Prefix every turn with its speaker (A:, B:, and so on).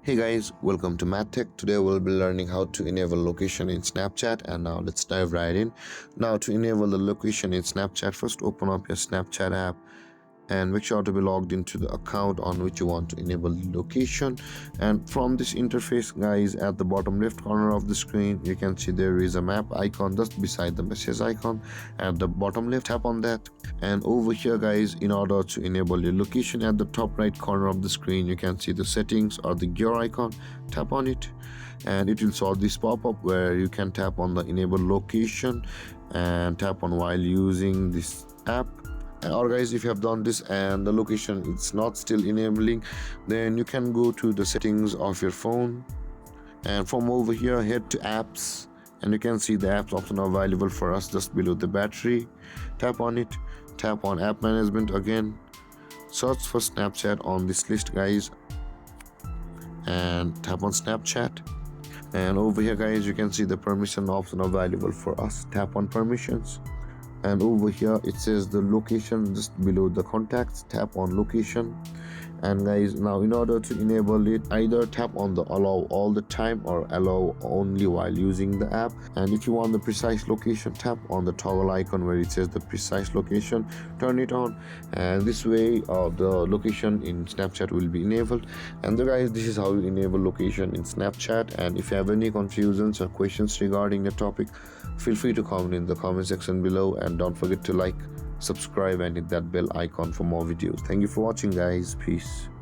A: Hey guys, welcome to MathTech. Today we'll be learning how to enable location in Snapchat, and now let's dive right in. Now to enable the location in Snapchat, first open up your Snapchat app and make sure to be logged into the account on which you want to enable the location. And from this interface, guys, at the bottom left corner of the screen you can see there is a map icon just beside the message icon. At the bottom left, tap on that, and over here, guys, in order to enable your location, at the top right corner of the screen you can see the settings or the gear icon. Tap on it and it will show this pop-up where you can tap on the enable location and tap on while using this app. Or guys, if you have done this and the location is not still enabling, then you can go to the settings of your phone, and from over here head to apps, and you can see the apps option available for us just below the battery. Tap on it, tap on app management again, search for Snapchat on this list, guys, and tap on Snapchat. And over here, guys, you can see the permission option available for us. Tap on permissions, and over here it says the location just below the contacts. Tap on location. And guys, now in order to enable it, either tap on the allow all the time or allow only while using the app. And if you want the precise location, tap on the toggle icon where it says the precise location, turn it on, and this way the location in Snapchat will be enabled. And guys, this is how you enable location in Snapchat. And if you have any confusions or questions regarding the topic, feel free to comment in the comment section below, and don't forget to like, subscribe, and hit that bell icon for more videos. Thank you for watching, guys. Peace.